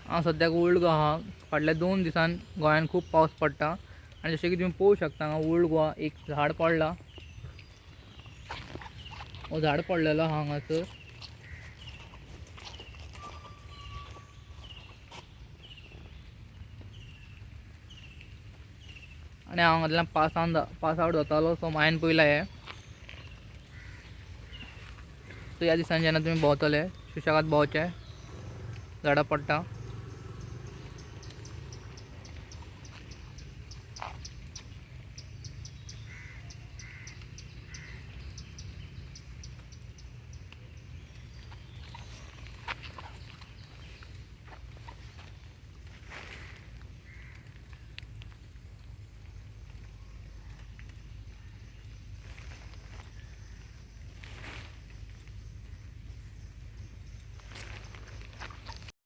हांव सद्याक ओल्ड गोवा आहा. फाटल्या 2 दिसान गोंयान खूब पावस पडटा आनी जशें की तुमी पळोवं शकता हांगा ओल्ड गोवा एक झाड पडला. हो झाड पडलेलो आहा हांगासर. आनी हांव हांगांतल्यान पास आवट जातालो सो हांवें पळयलां हें. सो ह्या दिसांनी जेन्ना तुमी भोंवतले सुशेगाद भोंवचें. झाडां पडटा.